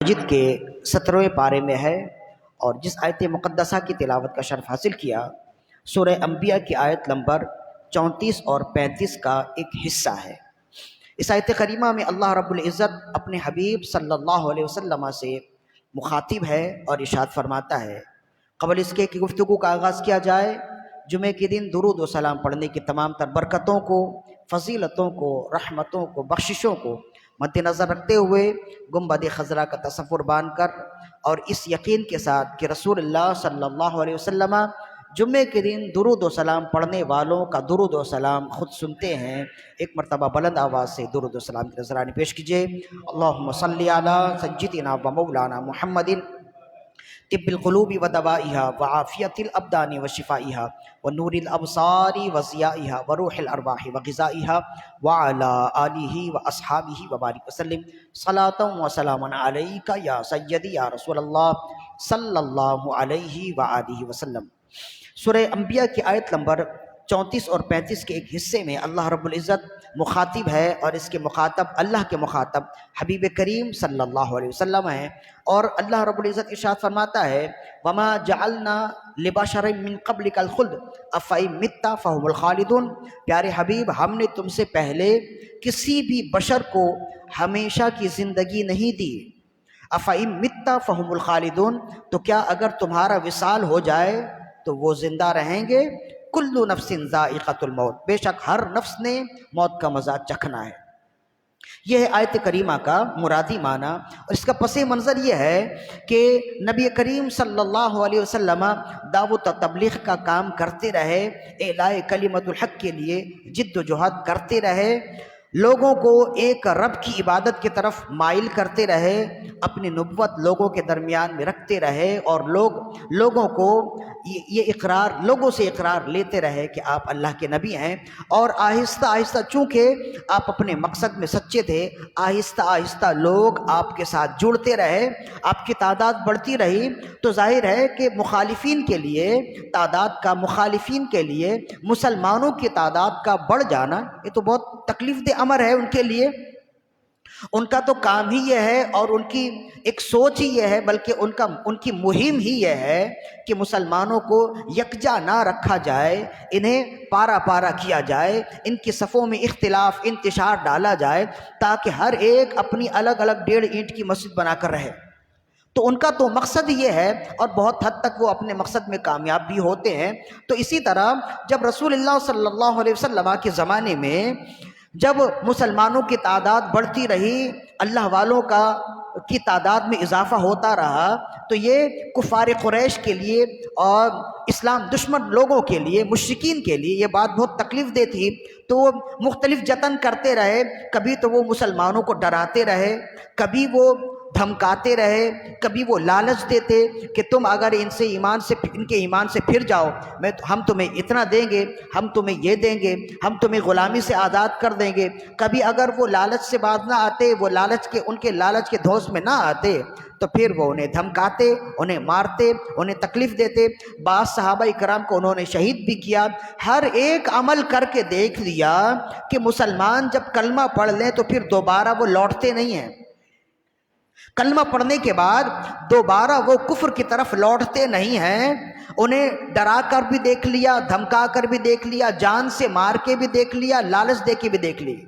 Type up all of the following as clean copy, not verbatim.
مجید کے 17ویں پارے میں ہے، اور جس آیت مقدسہ کی تلاوت کا شرف حاصل کیا سورہ انبیاء کی آیت نمبر 34 اور 35 کا ایک حصہ ہے۔ اس آیت کریمہ میں اللہ رب العزت اپنے حبیب صلی اللہ علیہ وسلم سے مخاطب ہے اور ارشاد فرماتا ہے۔ قبل اس کے کہ گفتگو کا آغاز کیا جائے، جمعے کے دن درود و سلام پڑھنے کی تمام تر برکتوں کو، فضیلتوں کو، رحمتوں کو، بخششوں کو مد نظر رکھتے ہوئے گنبد خضرا کا تصور باندھ کر اور اس یقین کے ساتھ کہ رسول اللہ صلی اللہ علیہ وسلم جمعے کے دن درود و سلام پڑھنے والوں کا درود و سلام خود سنتے ہیں، ایک مرتبہ بلند آواز سے درود و سلام کی نذرانی پیش کیجئے۔ اللہم صلی علی سیدنا و مولانا محمد طب القلوب و دوائها وعافیت الابدان و شفائها و نور الابصار و ضیائها و روح الارواح و غذائها وعلى آلہ و اصحابہ و بارک وسلم صلاۃ و سلام علیک یا سیدی یا رسول اللہ صلی اللہ علیہ وآلہ وسلم۔ سورہ انبیاء کی آیت نمبر 34 اور 35 کے ایک حصے میں اللہ رب العزت مخاطب ہے، اور اس کے مخاطب اللہ کے مخاطب حبیب کریم صلی اللہ علیہ وسلم ہیں، اور اللہ رب العزت ارشاد فرماتا ہے وما جعلنا لبشر من قبلک الخلد افئن مت فهم الخالدون۔ پیارے حبیب، ہم نے تم سے پہلے کسی بھی بشر کو ہمیشہ کی زندگی نہیں دی۔ افئن مت فهم الخالدون، تو کیا اگر تمہارا وصال ہو جائے تو وہ زندہ رہیں گے؟ کل نفس ذائقۃ الموت، بے شک ہر نفس نے موت کا مزہ چکھنا ہے۔ یہ ہے آیت کریمہ کا مرادی معنی، اور اس کا پس منظر یہ ہے کہ نبی کریم صلی اللہ علیہ وسلم دعوت و تبلیغ کا کام کرتے رہے، اعلاء کلمت الحق کے لیے جد و جہد کرتے رہے، لوگوں کو ایک رب کی عبادت کی طرف مائل کرتے رہے، اپنی نبوت لوگوں کے درمیان میں رکھتے رہے، اور لوگوں کو یہ اقرار، لوگوں سے اقرار لیتے رہے کہ آپ اللہ کے نبی ہیں، اور آہستہ آہستہ چونکہ آپ اپنے مقصد میں سچے تھے، آہستہ آہستہ لوگ آپ کے ساتھ جڑتے رہے، آپ کی تعداد بڑھتی رہی، تو ظاہر ہے کہ مخالفین کے لیے مخالفین کے لیے مسلمانوں کی تعداد کا بڑھ جانا یہ تو بہت تکلیف دہ امر ہے ان کے لیے۔ ان کا تو کام ہی یہ ہے، اور ان کی ایک سوچ ہی یہ ہے، بلکہ ان کی مہم ہی یہ ہے کہ مسلمانوں کو یکجا نہ رکھا جائے، انہیں پارا پارا کیا جائے، ان کی صفوں میں اختلاف انتشار ڈالا جائے، تاکہ ہر ایک اپنی الگ الگ 1.5 اینٹ کی مسجد بنا کر رہے۔ تو ان کا تو مقصد یہ ہے، اور بہت حد تک وہ اپنے مقصد میں کامیاب بھی ہوتے ہیں۔ تو اسی طرح جب رسول اللہ صلی اللہ علیہ وسلم کے زمانے میں جب مسلمانوں کی تعداد بڑھتی رہی، اللہ والوں کی تعداد میں اضافہ ہوتا رہا، تو یہ کفار قریش کے لیے اور اسلام دشمن لوگوں کے لیے، مشرکین کے لیے یہ بات بہت تکلیف دہ تھی۔ تو وہ مختلف جتن کرتے رہے، کبھی تو وہ مسلمانوں کو ڈراتے رہے، کبھی وہ دھمکاتے رہے، کبھی وہ لالچ دیتے کہ تم اگر ان کے ایمان سے پھر جاؤ، ہم تمہیں اتنا دیں گے، ہم تمہیں یہ دیں گے، ہم تمہیں غلامی سے آزاد کر دیں گے۔ کبھی اگر وہ لالچ سے باز نہ آتے، وہ ان کے لالچ کے دھوس میں نہ آتے، تو پھر وہ انہیں دھمکاتے، انہیں مارتے، انہیں تکلیف دیتے۔ بعض صحابہ کرام کو انہوں نے شہید بھی کیا۔ ہر ایک عمل کر کے دیکھ لیا کہ مسلمان جب کلمہ پڑھ لیں تو پھر دوبارہ وہ لوٹتے نہیں ہیں، کلمہ پڑھنے کے بعد دوبارہ وہ کفر کی طرف لوٹتے نہیں ہیں۔ انہیں ڈرا کر بھی دیکھ لیا، دھمکا کر بھی دیکھ لیا، جان سے مار کے بھی دیکھ لیا، لالچ دے کے بھی دیکھ لی۔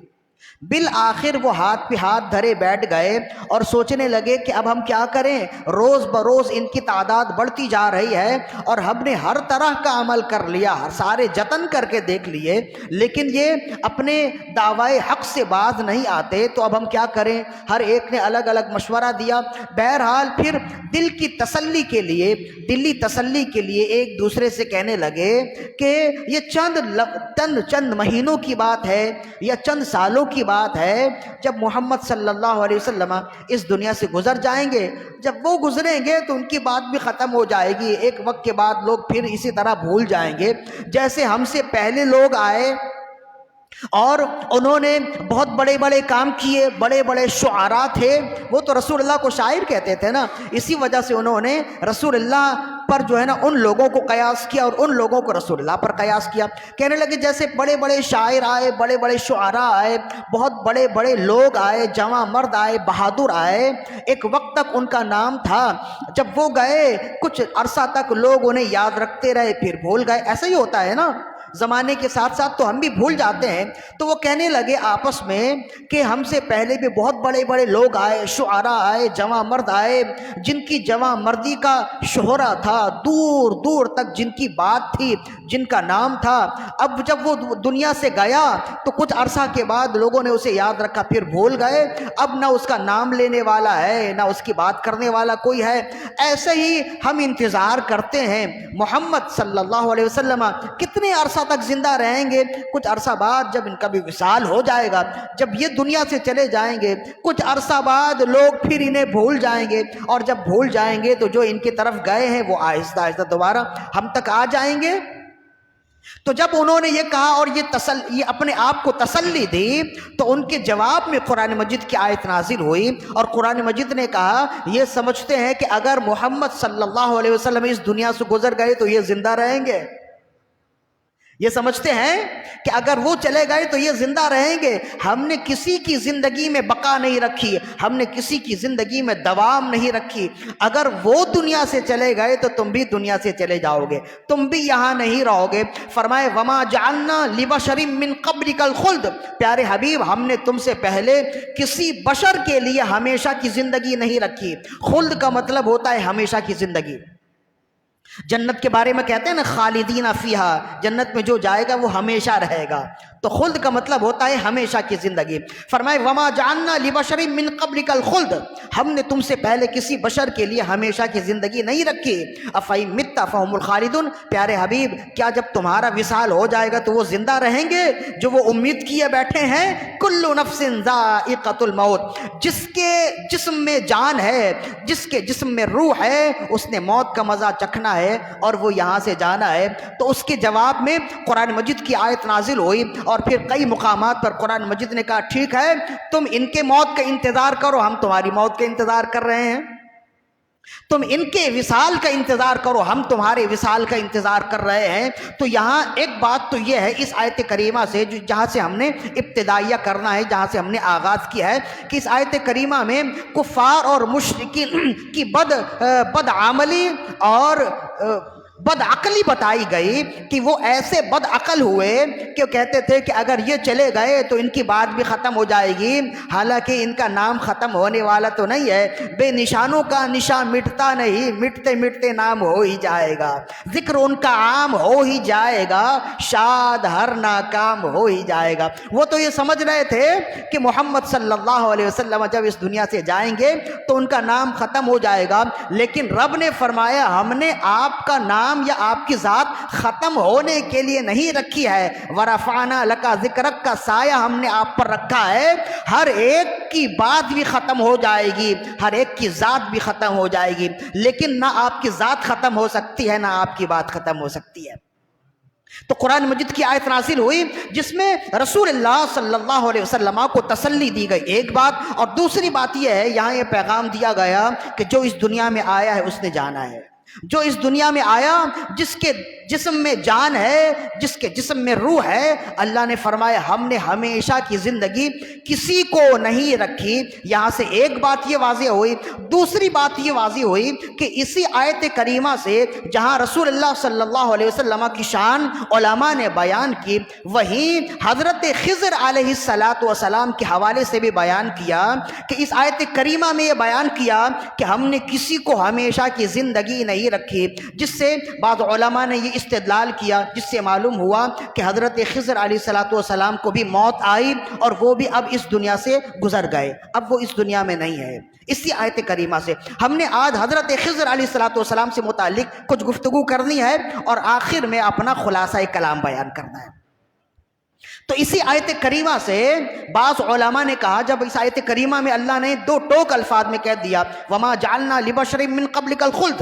بالآخر وہ ہاتھ پہ ہاتھ دھرے بیٹھ گئے اور سوچنے لگے کہ اب ہم کیا کریں، روز بروز ان کی تعداد بڑھتی جا رہی ہے، اور ہم نے ہر طرح کا عمل کر لیا، سارے جتن کر کے دیکھ لیے، لیکن یہ اپنے دعوی حق سے باز نہیں آتے، تو اب ہم کیا کریں۔ ہر ایک نے الگ الگ مشورہ دیا۔ بہرحال پھر دلی تسلی کے لیے ایک دوسرے سے کہنے لگے کہ یہ چند مہینوں کی بات ہے یا چند سالوں کی بات ہے، جب محمد صلی اللہ علیہ وسلم اس دنیا سے گزر جائیں گے، جب وہ گزریں گے تو ان کی بات بھی ختم ہو جائے گی، ایک وقت کے بعد لوگ پھر اسی طرح بھول جائیں گے، جیسے ہم سے پہلے لوگ آئے اور انہوں نے بہت بڑے بڑے کام کیے، بڑے بڑے شعراء تھے، وہ تو رسول اللہ کو شاعر کہتے تھے نا، اسی وجہ سے انہوں نے رسول اللہ پر جو ہے نا ان لوگوں کو قیاس کیا اور ان لوگوں کو رسول اللہ پر قیاس کیا. کہنے لگے جیسے بڑے بڑے شاعر آئے، بڑے بڑے شعراء آئے، بہت بڑے بڑے لوگ آئے، جواں مرد آئے، بہادر آئے، ایک وقت تک ان کا نام تھا، جب وہ گئے کچھ عرصہ تک لوگ انہیں یاد رکھتے رہے، پھر بھول گئے. ایسا ہی ہوتا ہے نا، زمانے کے ساتھ ساتھ تو ہم بھی بھول جاتے ہیں. تو وہ کہنے لگے آپس میں کہ ہم سے پہلے بھی بہت بڑے بڑے لوگ آئے، شعراء آئے، جواں مرد آئے، جن کی جواں مردی کا شہرہ تھا، دور دور تک جن کی بات تھی، جن کا نام تھا. اب جب وہ دنیا سے گیا تو کچھ عرصہ کے بعد لوگوں نے اسے یاد رکھا، پھر بھول گئے. اب نہ اس کا نام لینے والا ہے، نہ اس کی بات کرنے والا کوئی ہے. ایسے ہی ہم انتظار کرتے ہیں محمد صلی اللہ علیہ وسلم کتنے عرصہ تک زندہ رہیں گے. کچھ عرصہ بعد جب ان کا بھی وصال ہو جائے گا، جب یہ دنیا سے چلے جائیں گے، کچھ عرصہ بعد لوگ پھر انہیں بھول جائیں گے، اور جب بھول جائیں گے تو جو ان کی طرف گئے ہیں وہ آہستہ آہستہ دوبارہ ہم تک آ جائیں گے. تو جب انہوں نے یہ کہا اور یہ اپنے آپ کو تسلی دی، تو ان کے جواب میں قرآن مجید کی آیت نازل ہوئی، اور قرآن مجید نے کہا یہ سمجھتے ہیں کہ اگر محمد صلی اللہ علیہ وسلم اس دنیا سے گزر گئے تو یہ زندہ رہیں گے. یہ سمجھتے ہیں کہ اگر وہ چلے گئے تو یہ زندہ رہیں گے. ہم نے کسی کی زندگی میں بقا نہیں رکھی، ہم نے کسی کی زندگی میں دوام نہیں رکھی. اگر وہ دنیا سے چلے گئے تو تم بھی دنیا سے چلے جاؤ گے، تم بھی یہاں نہیں رہو گے. فرمائے وما جعلنا لبشر من قبلک الخلد، پیارے حبیب ہم نے تم سے پہلے کسی بشر کے لیے ہمیشہ کی زندگی نہیں رکھی. خلد کا مطلب ہوتا ہے ہمیشہ کی زندگی. جنت کے بارے میں کہتے ہیں نا خالدین فیہا، جنت میں جو جائے گا وہ ہمیشہ رہے گا. تو خلد کا مطلب ہوتا ہے ہمیشہ کی زندگی. فرمائے وما جعلنا لبشر من قبلک الخلد، ہم نے تم سے پہلے کسی بشر کے لیے ہمیشہ کی زندگی نہیں رکھی. افئن مت فہم الخالدون، پیارے حبیب کیا جب تمہارا وصال ہو جائے گا تو وہ زندہ رہیں گے جو وہ امید کیے بیٹھے ہیں؟ کل نفس ذائقۃ الموت، جس کے جسم میں جان ہے، جس کے جسم میں روح ہے، اس نے موت کا مزہ چکھنا ہے اور وہ یہاں سے جانا ہے. تو اس کے جواب میں قرآن مجید کی آیت نازل ہوئی، اور پھر کئی مقامات پر قرآن مجید نے کہا ٹھیک ہے تم ان کے موت کا انتظار کرو، ہم تمہاری موت کا انتظار کر رہے ہیں. تم ان کے وصال کا انتظار کرو، ہم تمہارے وصال کا انتظار کر رہے ہیں. تو یہاں ایک بات تو یہ ہے اس آیت کریمہ سے جہاں سے ہم نے ابتدائیہ کرنا ہے، جہاں سے ہم نے آغاز کیا ہے، کہ اس آیت کریمہ میں کفار اور مشرکین کی بد عملی اور بد عقلی بتائی گئی کہ وہ ایسے بد عقل ہوئے کہ وہ کہتے تھے کہ اگر یہ چلے گئے تو ان کی بات بھی ختم ہو جائے گی. حالانکہ ان کا نام ختم ہونے والا تو نہیں ہے، بے نشانوں کا نشان مٹتا نہیں، مٹتے مٹتے نام ہو ہی جائے گا، ذکر ان کا عام ہو ہی جائے گا، شاد ہر ناکام ہو ہی جائے گا. وہ تو یہ سمجھ رہے تھے کہ محمد صلی اللہ علیہ وسلم جب اس دنیا سے جائیں گے تو ان کا نام ختم ہو جائے گا. لیکن رب نے فرمایا ہم نے آپ کا نام یا آپ کی ذات ختم ہونے کے لیے نہیں رکھی ہے. ورفعنا لک ذکرک کا سایہ ہم نے آپ پر رکھا ہے. ہر ایک کی بات بھی ختم ہو جائے گی، ہر ایک کی ذات بھی ختم ہو جائے گی، لیکن نہ آپ کی ذات ختم ہو سکتی ہے نہ آپ کی بات ختم ہو سکتی ہے. تو قرآن مجید کی آیت نازل ہوئی جس میں رسول اللہ صلی اللہ علیہ وسلم کو تسلی دی گئی، ایک بات. اور دوسری بات یہ ہے یہاں یہ پیغام دیا گیا کہ جو اس دنیا میں آیا ہے اس نے جانا ہے. جو اس دنیا میں آیا، جس کے جسم میں جان ہے، جس کے جسم میں روح ہے، اللہ نے فرمایا ہم نے ہمیشہ کی زندگی کسی کو نہیں رکھی. یہاں سے ایک بات یہ واضح ہوئی. دوسری بات یہ واضح ہوئی کہ اسی آیت کریمہ سے جہاں رسول اللہ صلی اللہ علیہ وسلم کی شان علماء نے بیان کی، وہیں حضرت خضر علیہ السلام کے حوالے سے بھی بیان کیا کہ اس آیت کریمہ میں یہ بیان کیا کہ ہم نے کسی کو ہمیشہ کی زندگی نہیں رکھی، جس سے بعض علماء نے یہ استدلال کیا، جس سے معلوم ہوا کہ حضرت خضر علیہ السلام کو بھی موت آئی اور وہ بھی اب اس دنیا سے گزر گئے، اب وہ اس دنیا میں نہیں ہے. اسی آیت کریمہ سے ہم نے آج حضرت خضر علیہ السلام سے متعلق کچھ گفتگو کرنی ہے اور آخر میں اپنا خلاصہ کلام بیان کرنا ہے. تو اسی آیت کریمہ سے بعض علماء نے کہا، جب اس آیت کریمہ میں اللہ نے دو ٹوک الفاظ میں کہہ دیا وما جعلنا لبشر من قبلک الخلد،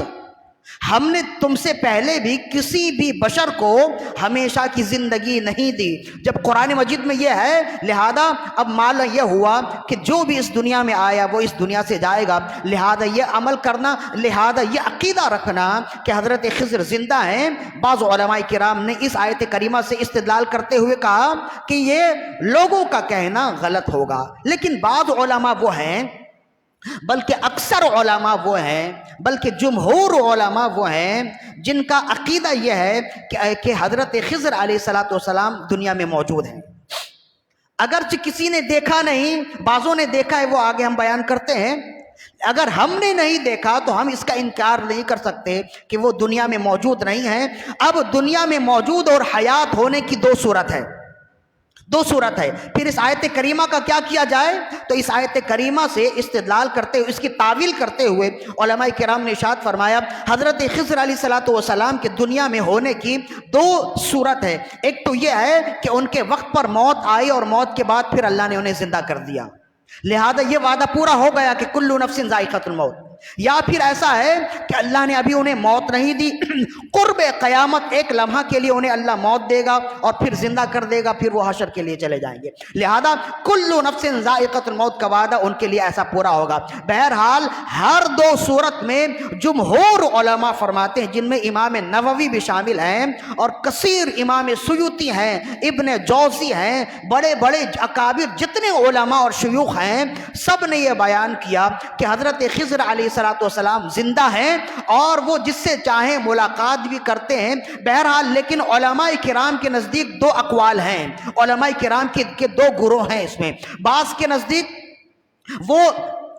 ہم نے تم سے پہلے بھی کسی بھی بشر کو ہمیشہ کی زندگی نہیں دی. جب قرآن مجید میں یہ ہے، لہذا اب مالا یہ ہوا کہ جو بھی اس دنیا میں آیا وہ اس دنیا سے جائے گا. لہذا یہ عمل کرنا، لہذا یہ عقیدہ رکھنا کہ حضرت خضر زندہ ہیں. بعض علماء کرام نے اس آیت کریمہ سے استدلال کرتے ہوئے کہا کہ یہ لوگوں کا کہنا غلط ہوگا، لیکن بعض علماء وہ ہیں، بلکہ اکثر علماء وہ ہیں، بلکہ جمہور علماء وہ ہیں جن کا عقیدہ یہ ہے کہ حضرت خضر علیہ السلام دنیا میں موجود ہیں. اگرچہ کسی نے دیکھا نہیں، بعضوں نے دیکھا ہے، وہ آگے ہم بیان کرتے ہیں. اگر ہم نے نہیں دیکھا تو ہم اس کا انکار نہیں کر سکتے کہ وہ دنیا میں موجود نہیں ہیں. اب دنیا میں موجود اور حیات ہونے کی دو صورت ہے. پھر اس آیت کریمہ کا کیا کیا جائے؟ تو اس آیت کریمہ سے استدلال کرتے ہوئے، اس کی تعویل کرتے ہوئے علماء کرام نے ارشاد فرمایا حضرت خضر علیہ السلام کے دنیا میں ہونے کی دو صورت ہے. ایک تو یہ ہے کہ ان کے وقت پر موت آئی اور موت کے بعد پھر اللہ نے انہیں زندہ کر دیا، لہذا یہ وعدہ پورا ہو گیا کہ کل نفس ذائقۃ الموت. یا پھر ایسا ہے کہ اللہ نے ابھی انہیں موت نہیں دی، قرب قیامت ایک لمحہ کے لیے انہیں اللہ موت دے گا اور پھر زندہ کر دے گا، پھر وہ حشر کے لیے چلے جائیں گے. لہذا کل نفس ذائقۃ الموت کا وعدہ ان کے لیے ایسا پورا ہوگا. بہرحال ہر دو صورت میں جمہور علماء فرماتے ہیں، جن میں امام نووی بھی شامل ہیں اور کثیر امام سیوطی ہیں، ابن جوزی ہیں، بڑے بڑے اکابر جتنے علماء اور شیوخ ہیں، سب نے یہ بیان کیا کہ حضرت خضر علیہ السلام زندہ ہیں اور وہ جس سے چاہیں ملاقات بھی کرتے ہیں. بہرحال لیکن علماء کرام کے نزدیک دو اقوال ہیں، علماء کرام کے دو گروہ ہیں. اس میں بعض کے نزدیک وہ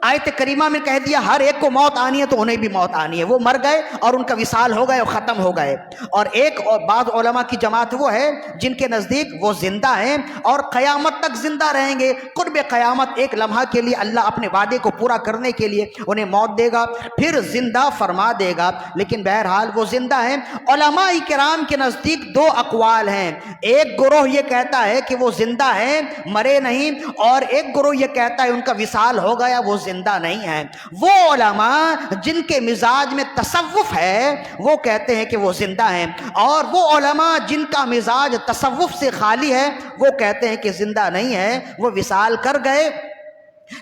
آیت کریمہ میں کہہ دیا ہر ایک کو موت آنی ہے تو انہیں بھی موت آنی ہے، وہ مر گئے اور ان کا وصال ہو گئے اور ختم ہو گئے. اور ایک اور بعض علماء کی جماعت وہ ہے جن کے نزدیک وہ زندہ ہیں اور قیامت تک زندہ رہیں گے. قرب قیامت ایک لمحہ کے لیے اللہ اپنے وعدے کو پورا کرنے کے لیے انہیں موت دے گا، پھر زندہ فرما دے گا، لیکن بہرحال وہ زندہ ہیں. علماء کرام کے نزدیک دو اقوال ہیں، ایک گروہ یہ کہتا ہے کہ وہ زندہ ہیں، مرے نہیں، اور ایک گروہ یہ کہتا ہے ان کا وصال ہو گیا، وہ زندہ نہیں ہیں. وہ علماء جن کے مزاج میں تصوف ہے وہ کہتے ہیں کہ وہ زندہ ہیں، اور وہ علماء جن کا مزاج تصوف سے خالی ہے وہ کہتے ہیں کہ زندہ نہیں ہے، وہ وصال کر گئے.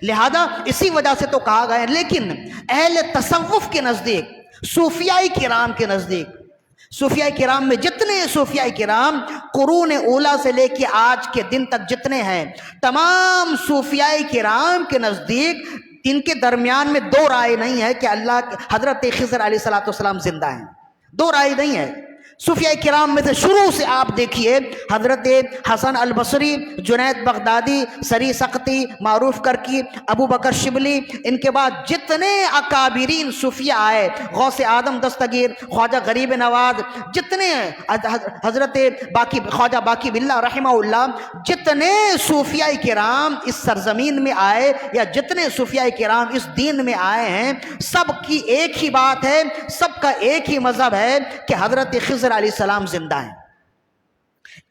لہذا اسی وجہ سے تو کہا گیا. لیکن اہل تصوف کے نزدیک، صوفیاء کرام کے نزدیک، صوفیاء کرام میں جتنے صوفیاء کرام قرون اولیٰ سے لے کے آج کے دن تک جتنے ہیں، تمام صوفیاء کرام کے نزدیک ان کے درمیان میں دو رائے نہیں ہے کہ اللہ حضرت خضر علیہ السلام زندہ ہیں. دو رائے نہیں ہے. صوفیاء کرام میں سے شروع سے آپ دیکھیے حضرت حسن البصری، جنید بغدادی، سری سقطی، معروف کرکی، ابو بکر شبلی، ان کے بعد جتنے اکابرین صوفیاء آئے، غوث آدم دستگیر، خواجہ غریب نواز، جتنے حضرت خواجہ باقی باللہ رحمہ اللہ، جتنے صوفیاء کرام اس سرزمین میں آئے یا جتنے صوفیاء کرام اس دین میں آئے ہیں، سب کی ایک ہی بات ہے، سب کا ایک ہی مذہب ہے کہ حضرت خضر علیہ السلام زندہ ہیں.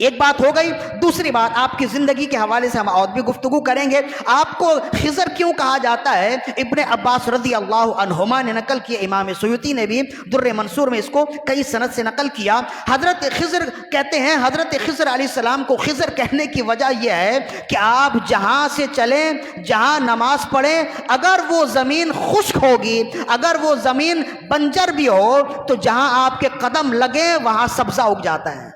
ایک بات ہو گئی. دوسری بات، آپ کی زندگی کے حوالے سے ہم اور بھی گفتگو کریں گے. آپ کو خضر کیوں کہا جاتا ہے؟ ابن عباس رضی اللہ عنہما نے نقل کیا، امام سیوطی نے بھی در منصور میں اس کو کئی سند سے نقل کیا. حضرت خضر کہتے ہیں، حضرت خضر علیہ السلام کو خضر کہنے کی وجہ یہ ہے کہ آپ جہاں سے چلیں، جہاں نماز پڑھیں، اگر وہ زمین خشک ہوگی، اگر وہ زمین بنجر بھی ہو، تو جہاں آپ کے قدم لگیں وہاں سبزہ اگ جاتا ہے،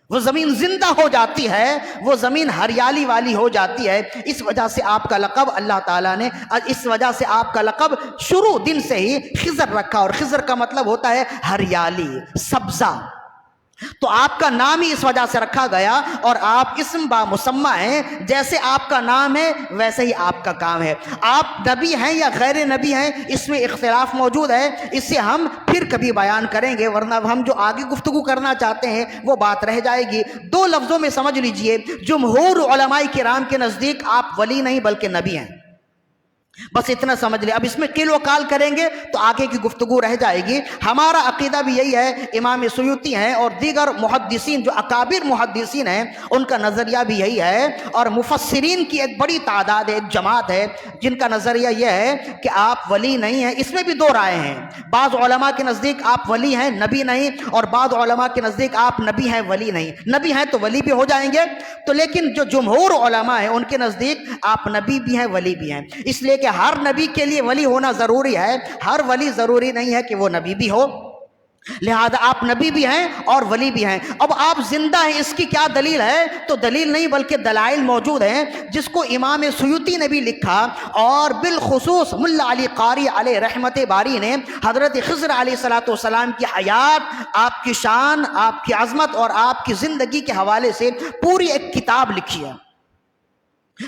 وہ زمین زندہ ہو جاتی ہے، وہ زمین ہریالی والی ہو جاتی ہے. اس وجہ سے آپ کا لقب اللہ تعالیٰ نے، اس وجہ سے آپ کا لقب شروع دن سے ہی خضر رکھا، اور خضر کا مطلب ہوتا ہے ہریالی، سبزہ. تو آپ کا نام ہی اس وجہ سے رکھا گیا، اور آپ اسم با مسمہ ہیں. جیسے آپ کا نام ہے ویسے ہی آپ کا کام ہے. آپ نبی ہیں یا غیر نبی ہیں، اس میں اختلاف موجود ہے، اس سے ہم پھر کبھی بیان کریں گے، ورنہ ہم جو آگے گفتگو کرنا چاہتے ہیں وہ بات رہ جائے گی. دو لفظوں میں سمجھ لیجئے، جمہور علماء کرام کے نزدیک آپ ولی نہیں بلکہ نبی ہیں. بس اتنا سمجھ لیں. اب اس میں قیل و قال کریں گے تو آگے کی گفتگو رہ جائے گی. ہمارا عقیدہ بھی یہی ہے, امام سیوطی ہیں اور دیگر محدثین جو اکابر محدثین ہیں ان کا نظریہ بھی یہی ہے, اور مفسرین کی ایک بڑی تعداد ہے, ایک جماعت ہے جن کا نظریہ یہ ہے کہ آپ ولی نہیں ہیں. اس میں بھی دو رائے ہیں, بعض علماء کے نزدیک آپ ولی ہیں نبی نہیں, اور بعض علماء کے نزدیک آپ نبی ہیں ولی نہیں. نبی ہیں تو ولی بھی ہو جائیں گے, تو لیکن جو جمہور علماء ہیں ان کے نزدیک آپ نبی بھی ہیں ولی بھی ہیں, اس لیے کہ ہر نبی کے لیے ولی ہونا ضروری ہے, ہر ولی ضروری نہیں ہے کہ وہ نبی بھی ہو, لہذا آپ نبی بھی ہیں اور ولی بھی ہیں. اب آپ زندہ ہیں, اس کی کیا دلیل ہے؟ تو دلیل نہیں بلکہ دلائل موجود ہیں جس کو امام سیوطی نے بھی لکھا, اور بالخصوص ملا علی قاری علیہ رحمت باری نے حضرت خضر علیہ الصلوۃ والسلام کی حیات, آپ کی شان, آپ کی عظمت اور آپ کی زندگی کے حوالے سے پوری ایک کتاب لکھی ہے,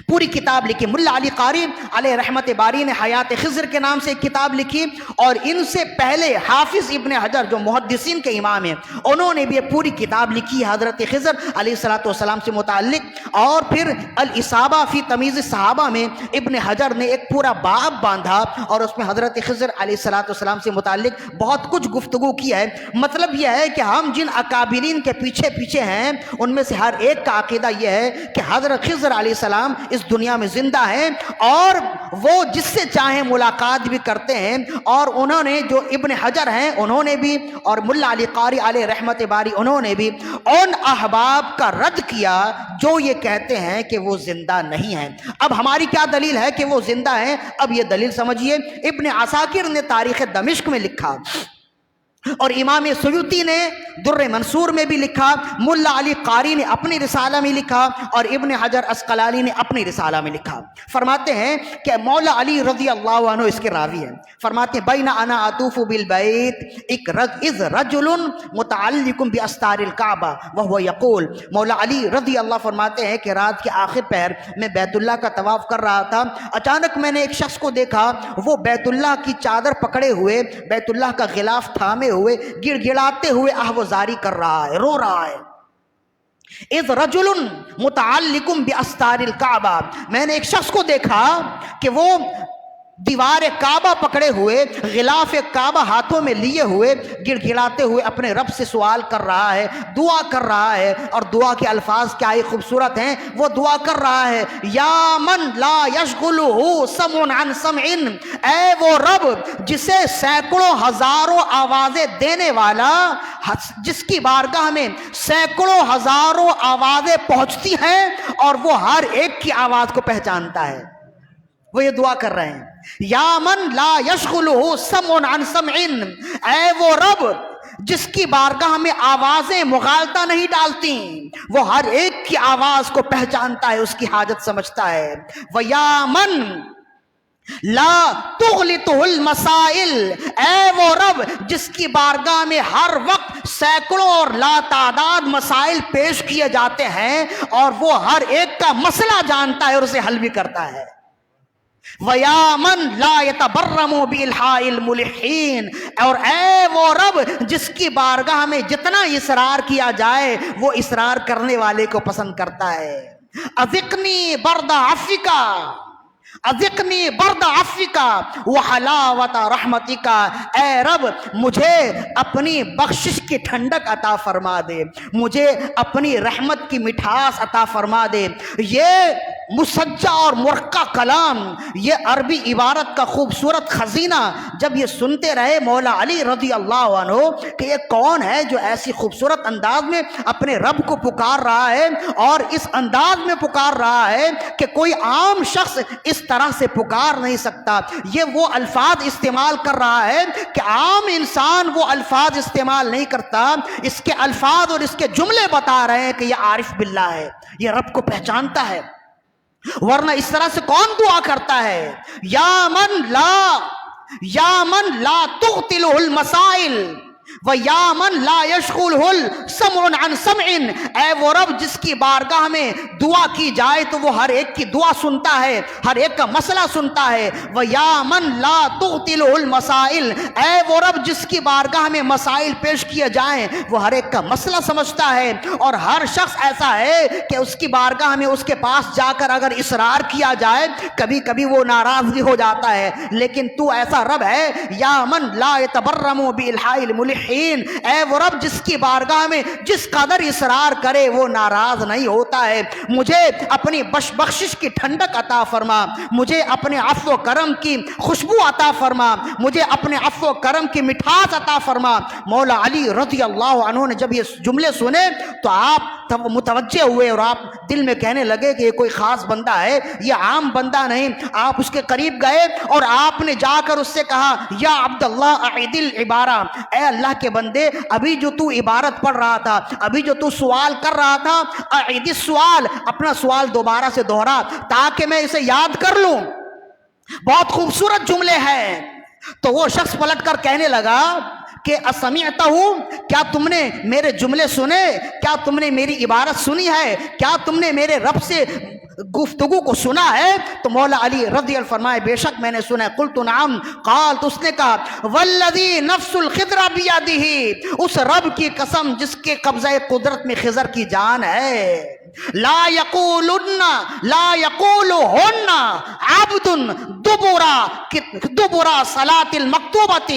پوری کتاب لکھی. ملا علی قاری علیہ رحمت باری نے حیات خضر کے نام سے ایک کتاب لکھی, اور ان سے پہلے حافظ ابن حجر جو محدثین کے امام ہیں انہوں نے بھی پوری کتاب لکھی حضرت خضر علیہ الصلوۃ والسلام سے متعلق. اور پھر الاصابہ فی تمیز الصحابہ میں ابن حجر نے ایک پورا باب باندھا اور اس میں حضرت خضر علیہ الصلوۃ والسلام سے متعلق بہت کچھ گفتگو کی ہے. مطلب یہ ہے کہ ہم جن اکابرین کے پیچھے پیچھے ہیں ان میں سے ہر ایک کا عقیدہ یہ ہے کہ حضرت خضر علیہ السلام اس دنیا میں زندہ ہیں, اور وہ جس سے چاہیں ملاقات بھی کرتے ہیں. اور انہوں نے جو ابن حجر ہیں انہوں نے بھی, اور ملا علی قاری علیہ رحمت باری انہوں نے بھی ان احباب کا رد کیا جو یہ کہتے ہیں کہ وہ زندہ نہیں ہیں. اب ہماری کیا دلیل ہے کہ وہ زندہ ہیں؟ اب یہ دلیل سمجھیے. ابن عساکر نے تاریخ دمشق میں لکھا, اور امام سیوطی نے در منصور میں بھی لکھا, ملا علی قاری نے اپنی رسالہ میں لکھا, اور ابن حجر اسقلانی نے اپنی رسالہ میں لکھا. فرماتے ہیں کہ مولا علی رضی اللہ عنہ اس کے راوی ہیں, فرماتے ہیں بین انا اطوف بالبیت اذ رجل متعلق باستار الکعبہ وهو یقول, مولا علی رضی اللہ فرماتے ہیں کہ رات کے آخر پہر میں بیت اللہ کا طواف کر رہا تھا, اچانک میں نے ایک شخص کو دیکھا, وہ بیت اللہ کی چادر پکڑے ہوئے, بیت اللہ کا غلاف تھامے ہوئے, گڑ گڑاتے ہوئے آہوازاری کر رہا ہے, رو رہا ہے. اذ رجل متعلق باستار الکعبہ, میں نے ایک شخص کو دیکھا کہ وہ دیوار کعبہ پکڑے ہوئے, غلاف کعبہ ہاتھوں میں لیے ہوئے, گڑ گڑاتے ہوئے اپنے رب سے سوال کر رہا ہے, دعا کر رہا ہے. اور دعا کے الفاظ کیا ہی خوبصورت ہیں. وہ دعا کر رہا ہے, یا من لا یشغلہ سمع عن سمع, اے وہ رب جسے سینکڑوں ہزاروں آوازیں دینے والا, جس کی بارگاہ میں سینکڑوں ہزاروں آوازیں پہنچتی ہیں اور وہ ہر ایک کی آواز کو پہچانتا ہے. وہ یہ دعا کر رہے ہیں, یا من لا یشغلہ سمع عن سمع, اے وہ رب جس کی بارگاہ میں آوازیں مغالطہ نہیں ڈالتی, وہ ہر ایک کی آواز کو پہچانتا ہے, اس کی حاجت سمجھتا ہے. وَيَا مَن لا تغلطہ المسائل, اے وہ رب جس کی بارگاہ میں ہر وقت سینکڑوں اور لا تعداد مسائل پیش کیے جاتے ہیں اور وہ ہر ایک کا مسئلہ جانتا ہے اور اسے حل بھی کرتا ہے. وَيَا مَن لَا يَتَبَرَّمُ بِإِلْحَاءِ الْمُلْحِينَ, اور اے وہ رب جس کی بارگاہ میں جتنا اصرار کیا جائے وہ اصرار کرنے والے کو پسند کرتا ہے. اذقنی برد عفوکا, اذقنی برد عفوکا وحلاوت رحمتکا, اے رب مجھے اپنی بخشش کی ٹھنڈک عطا فرما دے, مجھے اپنی رحمت کی مٹھاس عطا فرما دے. یہ مسجع اور مرقع کلام, یہ عربی عبارت کا خوبصورت خزینہ جب یہ سنتے رہے مولا علی رضی اللہ عنہ کہ یہ کون ہے جو ایسی خوبصورت انداز میں اپنے رب کو پکار رہا ہے, اور اس انداز میں پکار رہا ہے کہ کوئی عام شخص اس طرح سے پکار نہیں سکتا. یہ وہ الفاظ استعمال کر رہا ہے کہ عام انسان وہ الفاظ استعمال نہیں کرتا. اس کے الفاظ اور اس کے جملے بتا رہے ہیں کہ یہ عارف باللہ ہے, یہ رب کو پہچانتا ہے, ورنہ اس طرح سے کون دعا کرتا ہے. یا من لا تغتلہ المسائل, وَيَا مَن لَا يَشْغُلُهُ السَّمْعُ عَن سَمْعٍ، اے وہ رب جس کی بارگاہ میں دعا کی جائے تو وہ ہر ایک کی دعا سنتا ہے، ہر ایک کا مسئلہ سنتا ہے۔ وَيَا مَن لَا تُغْتِلُهُ الْمَسَائِلِ، اے وہ رب جس کی بارگاہ میں مسائل پیش کیے جائیں وہ ہر ایک کا مسئلہ سمجھتا ہے، اور ہر شخص ایسا ہے کہ اس کی بارگاہ میں اس کے پاس جا کر اگر اصرار کیا جائے کبھی کبھی وہ ناراض بھی ہو جاتا ہے، لیکن تو ایسا رب ہے یا من لا يتبرم بالحاء الملحین، اے وہ رب جس کی بارگاہ میں جس قدر اصرار کرے وہ ناراض نہیں ہوتا ہے۔ مجھے اپنی بخشش کی ٹھنڈک عطا فرما، مجھے اپنے عفو و کرم کی خوشبو عطا فرما، مجھے اپنے عفو و کرم کی مٹھاس عطا فرما۔ مولا علی رضی اللہ عنہ نے جب یہ جملے سنے تو آپ متوجہ ہوئے اور آپ دل میں کہنے لگے کہ یہ کوئی خاص بندہ ہے، یہ عام بندہ نہیں۔ آپ اس کے قریب گئے اور آپ نے جا کر اس سے کہا یا عبداللہ اعد العبارہ، اے اللہ کے بندے ابھی جو تو عبارت پڑھ رہا تھا، ابھی جو تو سوال کر رہا تھا، اعد السؤال، اپنا سوال دوبارہ سے دوہرا تاکہ میں اسے یاد کر لوں۔ بہت خوبصورت جملے ہیں۔ تو وہ شخص پلٹ کر کہنے لگا کہ اسمعتہ، کیا تم نے میرے جملے سنے؟ کیا تم نے میری عبارت سنی ہے؟ کیا تم نے میرے رب سے گفتگو کو سنا ہے؟ تو مولا علی رضی اللہ فرمائے بے شک میں نے سنا ہے۔ قلت نعم، قال، تو اس نے کہا والذی نفس الخضر بیدہ، اس رب کی قسم جس کے قبضہ قدرت میں خضر کی جان ہے، لا یقولہن عبد دبرا صلاۃ المکتوبۃ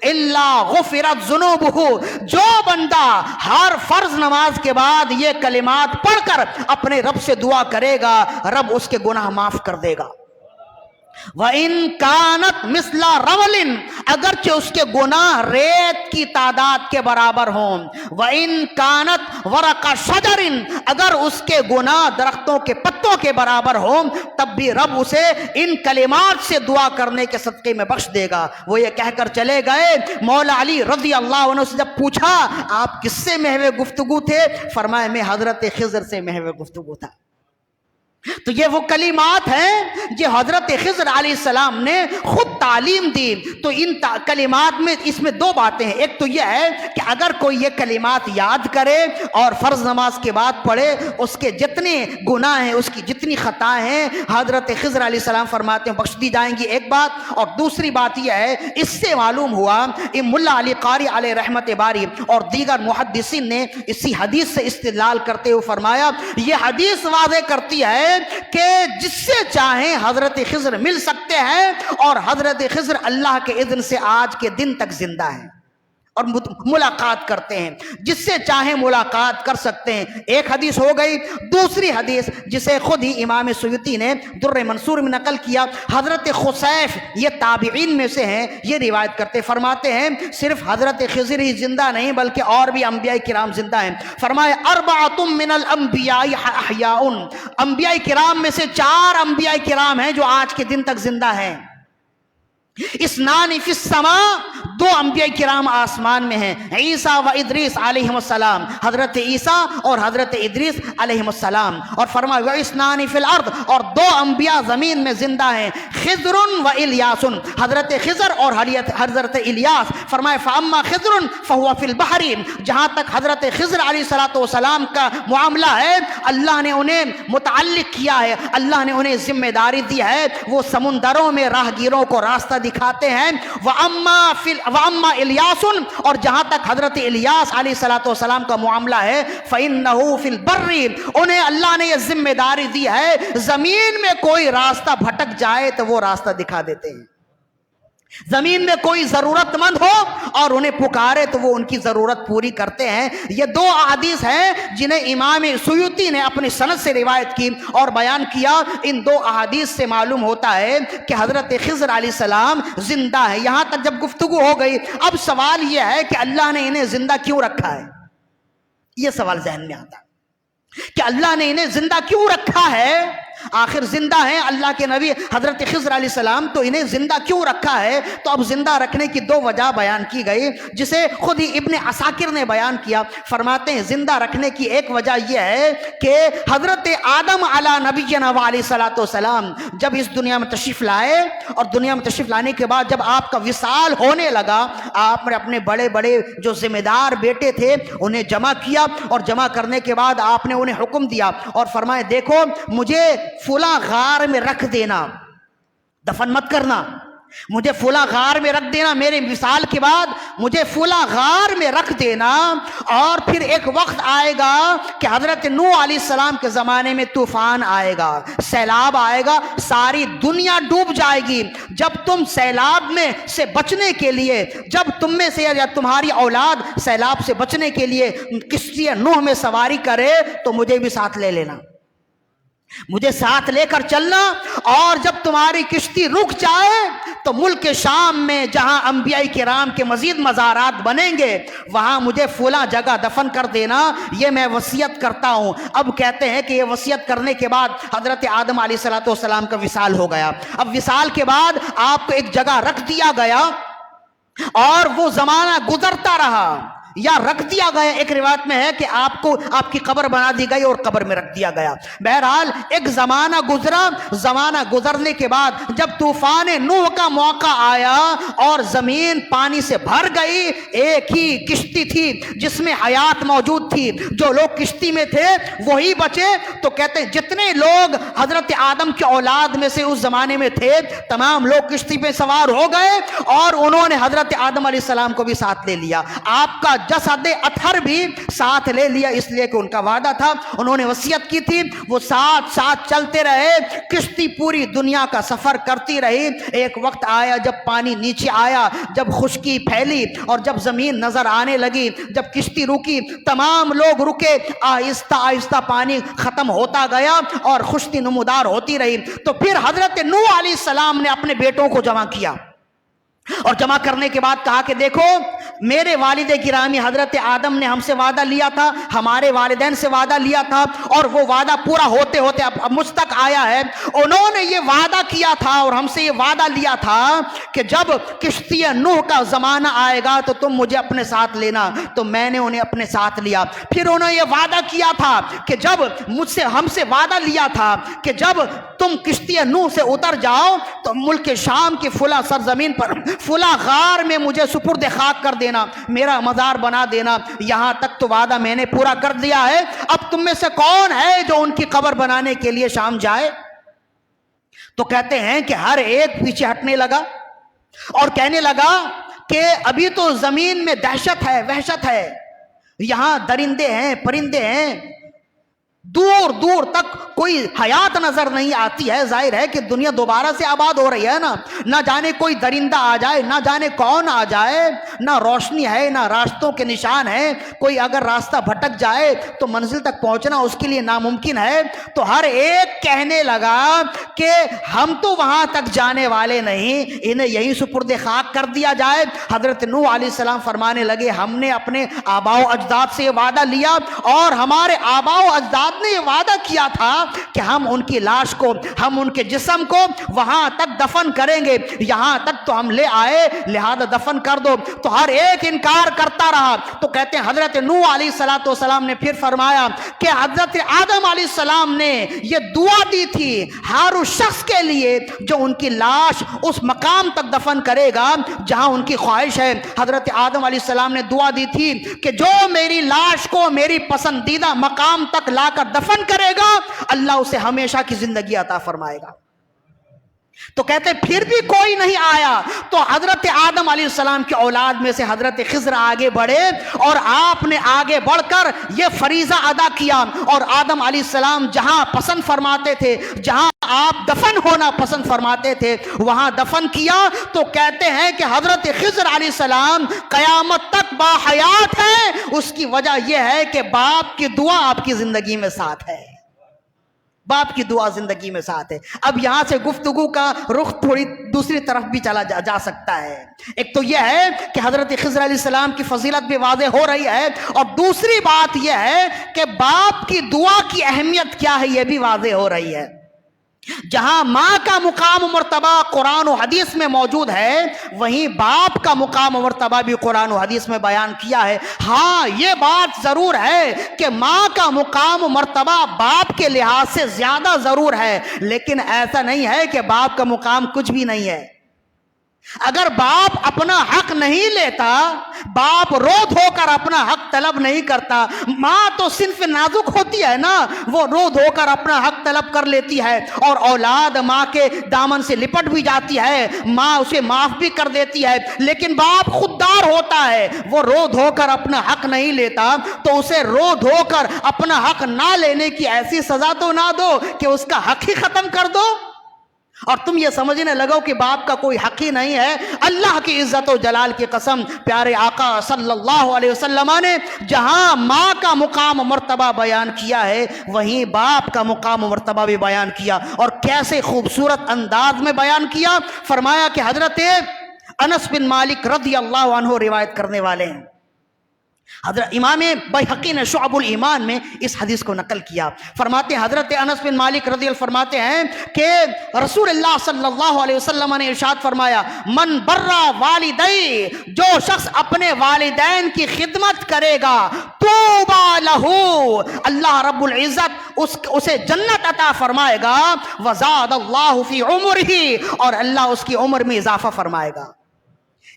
الا غفرت ذنوبہ، جو بندہ ہر فرض نماز کے بعد یہ کلمات پڑھ کر اپنے رب سے دعا کرے گا رب اس کے گناہ معاف کر دے گا۔ وَإِن كَانَتْ مِثْلَ رَمَلٍ، اگرچہ اس کے گناہ ریت کی تعداد کے برابر ہوں۔ وَإِن كَانَتْ وَرَقَ شَجَرٍ، اگر اس کے گناہ درختوں کے پتوں کے برابر ہوں تب بھی رب اسے ان کلمات سے دعا کرنے کے صدقے میں بخش دے گا۔ وہ یہ کہہ کر چلے گئے۔ مولا علی رضی اللہ عنہ سے جب پوچھا آپ کس سے محو گفتگو تھے، فرمایا میں حضرت خضر سے محو گفتگو تھا۔ تو یہ وہ کلمات ہیں جو حضرت خضر علیہ السلام نے خود تعلیم دی۔ تو ان کلمات میں اس میں دو باتیں ہیں۔ ایک تو یہ ہے کہ اگر کوئی یہ کلمات یاد کرے اور فرض نماز کے بعد پڑھے، اس کے جتنے گناہ ہیں، اس کی جتنی خطائیں ہیں، حضرت خضر علیہ السلام فرماتے ہیں بخش دی جائیں گی، ایک بات۔ اور دوسری بات یہ ہے، اس سے معلوم ہوا ملا علی قاری علیہ رحمت باری اور دیگر محدثین نے اسی حدیث سے استدلال کرتے ہوئے فرمایا، یہ حدیث واضح کرتی ہے کہ جس سے چاہیں حضرت خضر مل سکتے ہیں، اور حضرت خضر اللہ کے اذن سے آج کے دن تک زندہ ہیں اور ملاقات کرتے ہیں، جس سے چاہیں ملاقات کر سکتے ہیں۔ ایک حدیث ہو گئی۔ دوسری حدیث جسے خود ہی امام سیوطی نے در منصور میں نقل کیا، حضرت خسیف یہ تابعین میں سے ہیں، یہ روایت کرتے فرماتے ہیں صرف حضرت خضر ہی زندہ نہیں بلکہ اور بھی انبیاء کرام زندہ ہیں۔ فرمائے اربعۃ من الانبیاء احیاء، انبیاء کرام میں سے 4 انبیاء کرام ہیں جو آج کے دن تک زندہ ہیں۔ اثنان فی السماء، 2 انبیاء کرام آسمان میں ہیں، عیسیٰ و ادریس علیہ السلام، حضرت عیسیٰ اور حضرت ادریس علیہ السلام۔ اور فرمایا و اثنان فی الارض، اور 2 انبیاء زمین میں زندہ ہیں، خضر و الیاس، حضرت خضر اور حضرت الیاس۔ فرمایا فاما خضر فہو فی البحر، جہاں تک حضرت خضر علیہ السلام کا معاملہ ہے، اللہ نے انہیں متعلق کیا ہے، اللہ نے انہیں ذمہ داری دی ہے، وہ سمندروں میں راہگیروں کو راستہ دکھاتے ہیں۔ وَأَمَّا الیاس، اور جہاں تک حضرت الیاس علیہ السلام کا معاملہ ہے، فَإِنَّهُ فِي الْبَرِّ، انہیں اللہ نے یہ ذمہ داری دی ہے زمین میں کوئی راستہ بھٹک جائے تو وہ راستہ دکھا دیتے ہیں، زمین میں کوئی ضرورت مند ہو اور انہیں پکارے تو وہ ان کی ضرورت پوری کرتے ہیں۔ یہ 2 احادیث ہیں جنہیں امام سیوطی نے اپنی سند سے روایت کی اور بیان کیا۔ ان 2 احادیث سے معلوم ہوتا ہے کہ حضرت خضر علیہ السلام زندہ ہے۔ یہاں تک جب گفتگو ہو گئی، اب سوال یہ ہے کہ اللہ نے انہیں زندہ کیوں رکھا ہے؟ یہ سوال ذہن میں آتا ہے کہ اللہ نے انہیں زندہ کیوں رکھا ہے؟ آخر زندہ ہیں اللہ کے نبی حضرت خضر علیہ السلام، تو انہیں زندہ کیوں رکھا ہے؟ تو اب زندہ رکھنے کی دو وجہ بیان کی گئی، جسے خود ہی ابن عساکر نے بیان کیا۔ فرماتے ہیں زندہ رکھنے کی ایک وجہ یہ ہے کہ حضرت آدم علی نبینا علیہ الصلوۃ والسلام جب اس دنیا میں تشریف لائے، اور دنیا میں تشریف لانے کے بعد جب آپ کا وصال ہونے لگا، آپ نے اپنے بڑے بڑے جو ذمہ دار بیٹے تھے انہیں جمع کیا، اور جمع کرنے کے بعد آپ نے انہیں حکم دیا اور فرمائے دیکھو مجھے فلاں غار میں رکھ دینا، دفن مت کرنا، مجھے فلاں غار میں رکھ دینا، میرے وصال کے بعد مجھے فلاں غار میں رکھ دینا، اور پھر ایک وقت آئے گا کہ حضرت نوح علیہ السلام کے زمانے میں طوفان آئے گا، سیلاب آئے گا، ساری دنیا ڈوب جائے گی۔ جب تم سیلاب میں سے بچنے کے لیے، جب تم میں سے یا تمہاری اولاد سیلاب سے بچنے کے لیے کشتی نوح میں سواری کرے تو مجھے بھی ساتھ لے لینا، مجھے ساتھ لے کر چلنا، اور جب تمہاری کشتی رک جائے تو ملک شام میں جہاں انبیاء کرام کے مزید مزارات بنیں گے وہاں مجھے فلاں جگہ دفن کر دینا، یہ میں وصیت کرتا ہوں۔ اب کہتے ہیں کہ یہ وصیت کرنے کے بعد حضرت آدم علیہ الصلوۃ والسلام کا وصال ہو گیا۔ اب وصال کے بعد آپ کو ایک جگہ رکھ دیا گیا، اور وہ زمانہ گزرتا رہا یا رکھ دیا گیا، ایک روایت میں ہے کہ آپ کو آپ کی قبر بنا دی گئی اور قبر میں رکھ دیا گیا۔ بہرحال ایک زمانہ گزرا، زمانہ گزرنے کے بعد جب طوفان نوح کا موقع آیا اور زمین پانی سے بھر گئی، ایک ہی کشتی تھی جس میں حیات موجود تھی، جو لوگ کشتی میں تھے وہی بچے۔ تو کہتے ہیں جتنے لوگ حضرت آدم کی اولاد میں سے اس زمانے میں تھے تمام لوگ کشتی پہ سوار ہو گئے، اور انہوں نے حضرت آدم علیہ السلام کو بھی ساتھ لے لیا، آپ کا جسد اطہر بھی ساتھ لے لیا، اس لیے کہ ان کا وعدہ تھا، انہوں نے وصیت کی تھی۔ وہ ساتھ ساتھ چلتے رہے، کشتی پوری دنیا کا سفر کرتی رہی۔ ایک وقت آیا جب پانی نیچے آیا، جب خشکی پھیلی اور جب زمین نظر آنے لگی، جب کشتی رکی تمام لوگ رکے، آہستہ آہستہ پانی ختم ہوتا گیا اور خشکی نمودار ہوتی رہی۔ تو پھر حضرت نوح علیہ السلام نے اپنے بیٹوں کو جمع کیا، اور جمع کرنے کے بعد کہا کہ دیکھو میرے والد گرامی حضرت آدم نے ہم سے وعدہ لیا تھا، ہمارے والدین سے وعدہ لیا تھا، اور وہ وعدہ پورا ہوتے ہوتے اب مجھ تک آیا ہے۔ انہوں نے یہ وعدہ کیا تھا اور ہم سے یہ وعدہ لیا تھا کہ جب کشتی نوح کا زمانہ آئے گا تو تم مجھے اپنے ساتھ لینا، تو میں نے انہیں اپنے ساتھ لیا۔ پھر انہوں نے یہ وعدہ کیا تھا کہ جب ہم سے وعدہ لیا تھا کہ جب تم کشتی نوح سے اتر جاؤ تو ملک شام کی فلاں سرزمین پر فلاں غار میں مجھے سپرد خاک کر دینا، میرا مزار بنا دینا۔ یہاں تک تو وعدہ میں نے پورا کر دیا ہے، اب تم میں سے کون ہے جو ان کی قبر بنانے کے لیے شام جائے؟ تو کہتے ہیں کہ ہر ایک پیچھے ہٹنے لگا اور کہنے لگا کہ ابھی تو زمین میں دہشت ہے، وحشت ہے، یہاں درندے ہیں، پرندے ہیں، دور دور تک کوئی حیات نظر نہیں آتی ہے۔ ظاہر ہے کہ دنیا دوبارہ سے آباد ہو رہی ہے نا، نہ جانے کوئی درندہ آ جائے، نہ جانے کون آ جائے، نہ روشنی ہے، نہ راستوں کے نشان ہے، کوئی اگر راستہ بھٹک جائے تو منزل تک پہنچنا اس کے لیے ناممکن ہے۔ تو ہر ایک کہنے لگا کہ ہم تو وہاں تک جانے والے نہیں، انہیں یہی سپرد خاک کر دیا جائے۔ حضرت نوح علیہ السلام فرمانے لگے ہم نے اپنے آباء و اجداد سے یہ وعدہ لیا، اور ہمارے آباء و اجداد نے یہ وعدہ کیا تھا کہ ہم ان کی لاش کو، ہم ان کے جسم کو وہاں تک دفن کریں گے، یہاں تک تو ہم لے آئے، لہذا دفن کر دو۔ تو ہر ایک انکار کرتا رہا۔ تو کہتے ہیں حضرت نوح علیہ السلام نے پھر فرمایا کہ حضرت آدم علیہ السلام نے یہ دعا دی تھی ہر اس شخص کے لیے جو ان کی لاش اس مقام تک دفن کرے گا جہاں ان کی خواہش ہے۔ حضرت آدم علیہ السلام نے دعا دی تھی کہ جو میری لاش کو میری پسندیدہ مقام تک لا کر دفن کرے گا اللہ اسے ہمیشہ کی زندگی عطا فرمائے گا۔ تو کہتے پھر بھی کوئی نہیں آیا، تو حضرت آدم علیہ السلام کی اولاد میں سے حضرت خضر آگے بڑھے، اور آپ نے آگے بڑھ کر یہ فریضہ ادا کیا، اور آدم علیہ السلام جہاں پسند فرماتے تھے، جہاں آپ دفن ہونا پسند فرماتے تھے وہاں دفن کیا۔ تو کہتے ہیں کہ حضرت خضر علیہ السلام قیامت تک باحیات ہیں، اس کی وجہ یہ ہے کہ باپ کی دعا آپ کی زندگی میں ساتھ ہے، باپ کی دعا زندگی میں ساتھ ہے۔ اب یہاں سے گفتگو کا رخ تھوڑی دوسری طرف بھی چلا جا سکتا ہے۔ ایک تو یہ ہے کہ حضرت خضر علیہ السلام کی فضیلت بھی واضح ہو رہی ہے، اور دوسری بات یہ ہے کہ باپ کی دعا کی اہمیت کیا ہے یہ بھی واضح ہو رہی ہے۔ جہاں ماں کا مقام و مرتبہ قرآن و حدیث میں موجود ہے، وہیں باپ کا مقام و مرتبہ بھی قرآن و حدیث میں بیان کیا ہے۔ ہاں یہ بات ضرور ہے کہ ماں کا مقام و مرتبہ باپ کے لحاظ سے زیادہ ضرور ہے، لیکن ایسا نہیں ہے کہ باپ کا مقام کچھ بھی نہیں ہے۔ اگر باپ اپنا حق نہیں لیتا، باپ رو دھو کر اپنا حق طلب نہیں کرتا، ماں تو صنف نازک ہوتی ہے نا، وہ رو دھو کر اپنا حق طلب کر لیتی ہے، اور اولاد ماں کے دامن سے لپٹ بھی جاتی ہے، ماں اسے معاف بھی کر دیتی ہے۔ لیکن باپ خوددار ہوتا ہے، وہ رو دھو کر اپنا حق نہیں لیتا، تو اسے رو دھو کر اپنا حق نہ لینے کی ایسی سزا تو نہ دو کہ اس کا حق ہی ختم کر دو، اور تم یہ سمجھنے لگو کہ باپ کا کوئی حق ہی نہیں ہے۔ اللہ کی عزت و جلال کی قسم، پیارے آقا صلی اللہ علیہ وسلم نے جہاں ماں کا مقام و مرتبہ بیان کیا ہے، وہیں باپ کا مقام و مرتبہ بھی بیان کیا، اور کیسے خوبصورت انداز میں بیان کیا۔ فرمایا کہ حضرت انس بن مالک رضی اللہ عنہ روایت کرنے والے ہیں، حضرت امام بیہقی نے شعب الایمان میں اس حدیث کو نقل کیا۔ فرماتے ہیں حضرت انس بن مالک رضی اللہ فرماتے ہیں کہ رسول اللہ صلی اللہ علیہ وسلم نے ارشاد فرمایا، من برا والدی، جو شخص اپنے والدین کی خدمت کرے گا، توبا لہو، اللہ رب العزت اسے جنت عطا فرمائے گا، وزاد اللہ فی عمرہ، اور اللہ اس کی عمر میں اضافہ فرمائے گا۔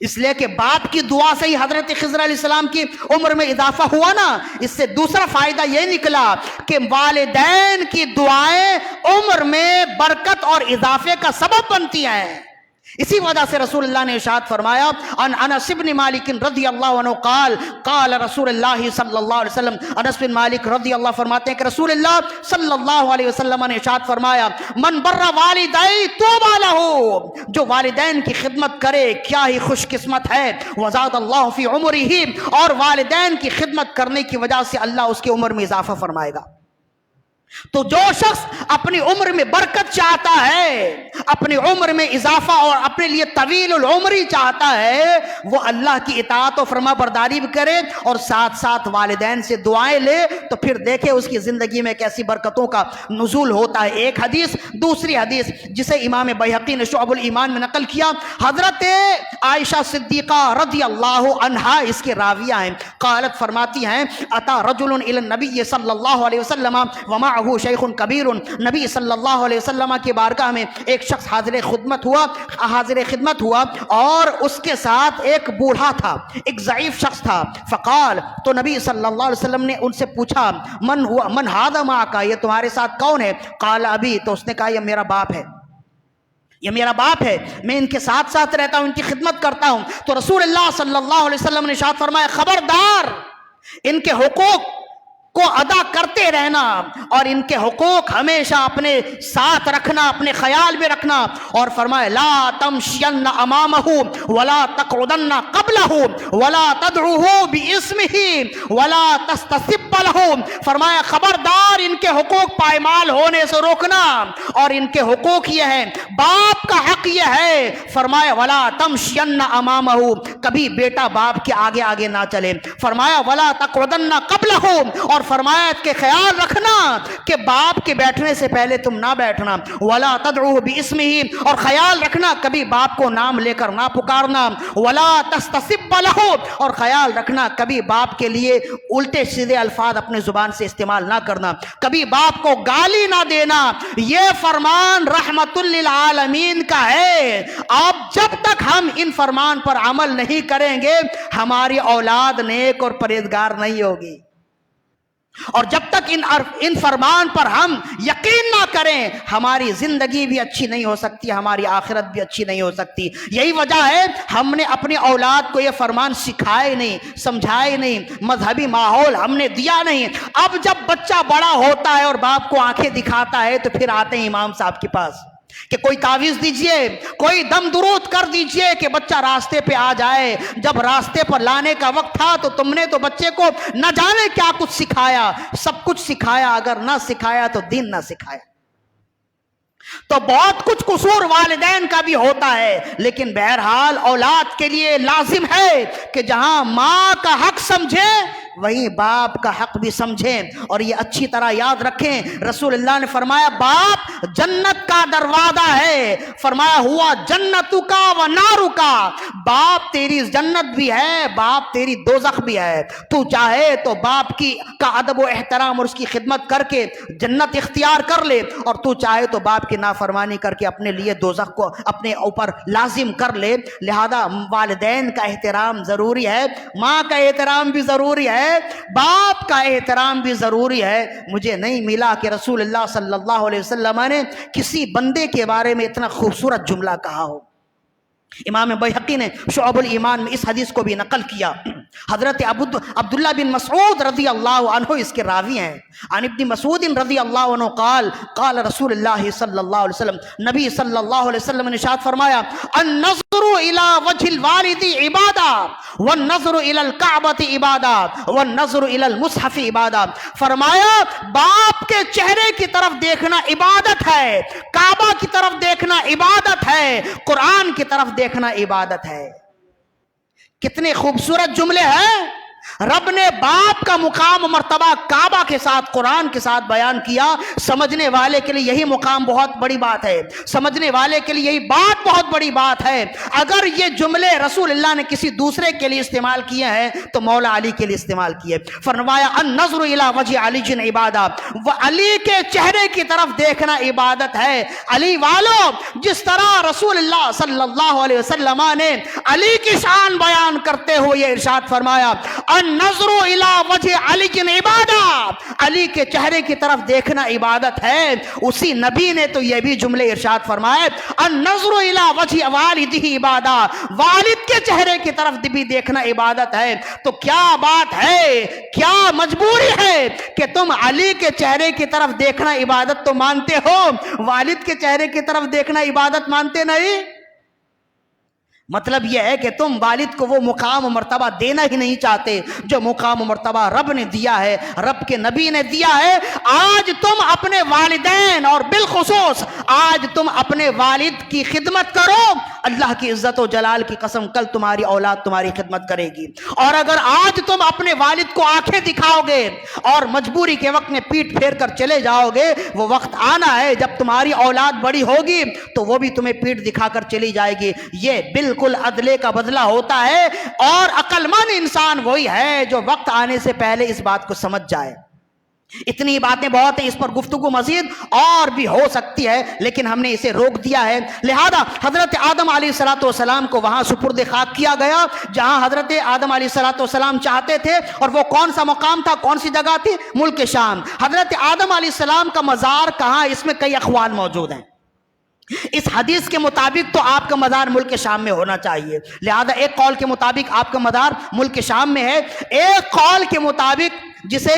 اس لیے کہ باپ کی دعا سے ہی حضرت خضر علیہ السلام کی عمر میں اضافہ ہوا نا۔ اس سے دوسرا فائدہ یہ نکلا کہ والدین کی دعائیں عمر میں برکت اور اضافے کا سبب بنتی ہیں۔ اسی وجہ سے رسول اللہ نے ارشاد فرمایا، ان انس بن مالک رضی اللہ عنہ قال قال رسول اللہ صلی اللہ علیہ وسلم، انس بن مالک رضی اللہ فرماتے ہیں کہ رسول اللہ صلی اللہ علیہ وسلم نے ارشاد فرمایا، من بر والدی توبا لہو، جو والدین کی خدمت کرے کیا ہی خوش قسمت ہے، وزاد اللہ فی عمرہ، اور والدین کی خدمت کرنے کی وجہ سے اللہ اس کی عمر میں اضافہ فرمائے گا۔ تو جو شخص اپنی عمر میں برکت چاہتا ہے، اپنی عمر میں اضافہ اور اپنے لیے طویل العمری چاہتا ہے، وہ اللہ کی اطاعت و فرما برداری بھی کرے اور ساتھ ساتھ والدین سے دعائیں لے، تو پھر دیکھے اس کی زندگی میں کیسی برکتوں کا نزول ہوتا ہے۔ ایک حدیث، دوسری حدیث جسے امام بیہقی نے شعب الایمان میں نقل کیا، حضرت عائشہ صدیقہ رضی اللہ عنہا اس کے راویہ ہیں، قالت فرماتی ہیں، اتا رجل الی النبی صلی اللہ علیہ وسلم ومعہ شیخ کبیر، نبی صلی اللہ علیہ وسلم کی بارگاہ میں ایک شخص حاضر خدمت ہوا اور اس کے ساتھ ایک بوڑھا تھا، ایک ضعیف شخص تھا۔ فقال، تو نبی صلی اللہ علیہ وسلم نے ان سے پوچھا، من ھذا معک، یہ تمہارے ساتھ کون ہے؟ قال ابی، تو اس نے کہا یہ میرا باپ ہے، یہ میرا باپ ہے، میں ان کے ساتھ ساتھ رہتا ہوں، ان کی خدمت کرتا ہوں۔ تو رسول اللہ صلی اللہ علیہ وسلم نے ارشاد فرمایا، خبردار، ان کے حقوق کو ادا کرتے رہنا اور ان کے حقوق ہمیشہ اپنے ساتھ رکھنا، اپنے خیال میں رکھنا۔ اور فرمایا، لا تمشین امامہ ولا تقعدن قبلہ ولا تدعوہ باسمہ ولا تستسب لہ، فرمایا خبردار ان کے حقوق پائمال ہونے سے روکنا، اور ان کے حقوق یہ ہیں، باپ کا حق یہ ہے، فرمایا ولا تمشین امامہ، کبھی بیٹا باپ کے آگے آگے نہ چلے، فرمایا ولا تقعدن قبلہ، اور فرمایا کہ خیال رکھنا کہ باپ کے بیٹھنے سے پہلے تم نہ بیٹھنا، ولا تدعوہ باسمہ، اور خیال رکھنا کبھی باپ کو نام لے کر نہ پکارنا، ولا تستسب لہ، اور خیال رکھنا کبھی باپ کے لیے الٹے سیدھے الفاظ اپنے زبان سے استعمال نہ کرنا، کبھی باپ کو گالی نہ دینا۔ یہ فرمان رحمت للعالمین کا ہے۔ اب جب تک ہم ان فرمان پر عمل نہیں کریں گے، ہماری اولاد نیک اور پرہیزگار نہیں ہوگی، اور جب تک ان فرمان پر ہم یقین نہ کریں، ہماری زندگی بھی اچھی نہیں ہو سکتی، ہماری آخرت بھی اچھی نہیں ہو سکتی۔ یہی وجہ ہے ہم نے اپنی اولاد کو یہ فرمان سکھائے نہیں، سمجھائے نہیں، مذہبی ماحول ہم نے دیا نہیں۔ اب جب بچہ بڑا ہوتا ہے اور باپ کو آنکھیں دکھاتا ہے، تو پھر آتے ہیں امام صاحب کے پاس کہ کوئی تعویذ دیجئے، کوئی دم درود کر دیجئے کہ بچہ راستے پہ آ جائے۔ جب راستے پر لانے کا وقت تھا تو تم نے تو بچے کو نہ جانے کیا کچھ سکھایا، سب کچھ سکھایا، اگر نہ سکھایا تو دین نہ سکھایا۔ تو بہت کچھ قصور والدین کا بھی ہوتا ہے، لیکن بہرحال اولاد کے لیے لازم ہے کہ جہاں ماں کا حق سمجھے وہیں باپ کا حق بھی سمجھیں اور یہ اچھی طرح یاد رکھیں. رسول اللہ نے فرمایا باپ جنت کا دروازہ ہے. فرمایا ہوا جنتو کا و نارو کا, باپ تیری جنت بھی ہے, باپ تیری دوزخ بھی ہے. تو چاہے تو باپ کا ادب و احترام اور اس کی خدمت کر کے جنت اختیار کر لے, اور تو چاہے تو باپ کی نافرمانی کر کے اپنے لیے دوزخ کو اپنے اوپر لازم کر لے. لہذا والدین کا احترام ضروری ہے, ماں کا احترام بھی ضروری ہے, باپ کا احترام بھی ضروری ہے. مجھے نہیں ملا کہ رسول اللہ صلی اللہ علیہ وسلم نے کسی بندے کے بارے میں اتنا خوبصورت جملہ کہا ہو. امام بیہقی نے شعب الایمان میں اس حدیث کو بھی نقل کیا. حضرت عبداللہ بن مسعود رضی اللہ عنہ اس کے راوی ہیں. عن ابن مسعود رضی اللہ عنہ قال قال رسول اللہ صلی اللہ علیہ وسلم, نبی صلی اللہ علیہ وسلم نے ارشاد فرمایا النظر الى وجه الوالد عبادہ والنظر الى الکعبۃ عبادہ والنظر الى المصحف عبادہ. فرمایا باپ کے چہرے کی طرف دیکھنا عبادت ہے, کعبہ کی طرف دیکھنا عبادت ہے, قرآن کی طرف دیکھنا عبادت ہے. کتنے خوبصورت جملے ہیں. رب نے باپ کا مقام و مرتبہ کعبہ کے ساتھ قرآن کے ساتھ بیان کیا. سمجھنے والے کے لیے یہی مقام بہت بڑی بات ہے, سمجھنے والے کے لیے یہی بات بہت بڑی بات ہے. اگر یہ جملے رسول اللہ نے کسی دوسرے کے لیے استعمال کیے ہیں تو مولا علی کے لیے استعمال کیے. فرمایا النظر الی وجہ علی جن عبادہ, وہ علی کے چہرے کی طرف دیکھنا عبادت ہے. علی والو, جس طرح رسول اللہ صلی اللہ علیہ وسلم نے علی کی شان بیان کرتے ہوئے یہ ارشاد فرمایا النظر الی وجہ علی جن عبادہ, علی کے چہرے کی طرف دیکھنا عبادت ہے, اسی نبی نے تو یہ بھی جملے ارشاد فرمائے النظر الی وجہ والدہ عبادہ, والد کے چہرے کی طرف بھی دیکھنا عبادت ہے. تو کیا بات ہے, کیا مجبوری ہے کہ تم علی کے چہرے کی طرف دیکھنا عبادت تو مانتے ہو, والد کے چہرے کی طرف دیکھنا عبادت مانتے نہیں؟ مطلب یہ ہے کہ تم والد کو وہ مقام و مرتبہ دینا ہی نہیں چاہتے جو مقام و مرتبہ رب نے دیا ہے, رب کے نبی نے دیا ہے. آج تم اپنے والدین اور بالخصوص آج تم اپنے والد کی خدمت کرو, اللہ کی عزت و جلال کی قسم کل تمہاری اولاد تمہاری خدمت کرے گی. اور اگر آج تم اپنے والد کو آنکھیں دکھاؤ گے اور مجبوری کے وقت میں پیٹ پھیر کر چلے جاؤ گے, وہ وقت آنا ہے جب تمہاری اولاد بڑی ہوگی تو وہ بھی تمہیں پیٹ دکھا کر چلی جائے گی. یہ بالکل عدلے کا بدلہ ہوتا ہے, اور عقل مند انسان وہی ہے جو وقت آنے سے پہلے اس بات کو سمجھ جائے. اتنی باتیں بہت ہیں, اس پر گفتگو مزید اور بھی ہو سکتی ہے لیکن ہم نے اسے روک دیا ہے. لہذا حضرت آدم علیہ السلام کو وہاں سپرد خاک کیا گیا جہاں حضرت آدم علیہ السلام چاہتے تھے, اور وہ کون سا مقام تھا, کون سی جگہ تھی؟ ملک شام. حضرت آدم علیہ السلام کا مزار کہاں, اس میں کئی اقوال موجود ہیں. اس حدیث کے مطابق تو آپ کا مزار ملک شام میں ہونا چاہیے. لہذا ایک قول کے مطابق آپ کا مزار ملک شام میں ہے, ایک قول کے مطابق جسے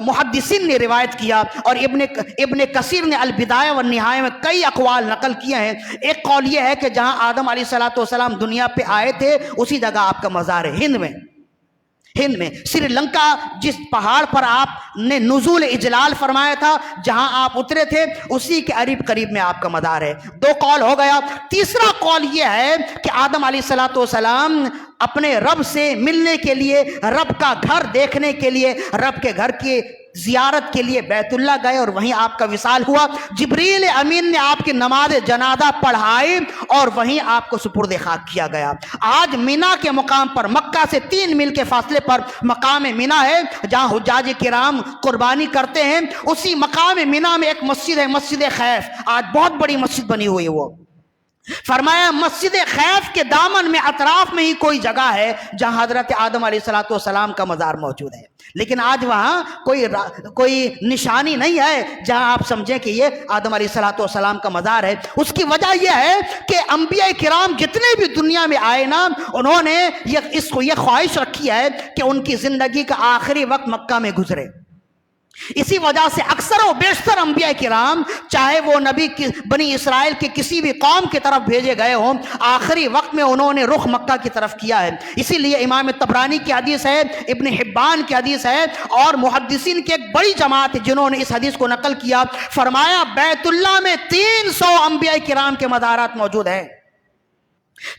محدثین نے روایت کیا اور ابن کثیر نے البدایہ والنہایہ میں کئی اقوال نقل کیے ہیں. ایک قول یہ ہے کہ جہاں آدم علیہ السلام دنیا پہ آئے تھے اسی جگہ آپ کا مزار ہے, ہند میں سری لنکا, جس پہاڑ پر آپ نے نزول اجلال فرمایا تھا, جہاں آپ اترے تھے اسی کے قریب میں آپ کا مزار ہے. دو قول ہو گیا. تیسرا قول یہ ہے کہ آدم علیہ السلام اپنے رب سے ملنے کے لیے, رب کا گھر دیکھنے کے لیے, رب کے گھر کی زیارت کے لیے بیت اللہ گئے اور وہیں آپ کا وصال ہوا. جبریل امین نے آپ کی نماز جنازہ پڑھائی اور وہیں آپ کو سپرد خاک کیا گیا. آج مینا کے مقام پر مکہ سے 3 میل کے فاصلے پر مقام مینا ہے جہاں حجاج کرام قربانی کرتے ہیں. اسی مقام مینا میں ایک مسجد ہے, مسجد خیف, آج بہت بڑی مسجد بنی ہوئی ہے. وہ فرمایا مسجد خیف کے دامن میں اطراف میں ہی کوئی جگہ ہے جہاں حضرت آدم علیہ السلام کا مزار موجود ہے, لیکن آج وہاں کوئی نشانی نہیں ہے جہاں آپ سمجھیں کہ یہ آدم علیہ السلام کا مزار ہے. اس کی وجہ یہ ہے کہ انبیاء کرام جتنے بھی دنیا میں آئے نا, انہوں نے یہ خواہش رکھی ہے کہ ان کی زندگی کا آخری وقت مکہ میں گزرے. اسی وجہ سے اکثر و بیشتر انبیاء کرام چاہے وہ نبی بنی اسرائیل کے کسی بھی قوم کی طرف بھیجے گئے ہوں, آخری وقت میں انہوں نے رخ مکہ کی طرف کیا ہے. اسی لیے امام طبرانی کی حدیث ہے, ابن حبان کی حدیث ہے, اور محدثین کی ایک بڑی جماعت جنہوں نے اس حدیث کو نقل کیا. فرمایا بیت اللہ میں 300 انبیاء کرام کے مزارات موجود ہیں.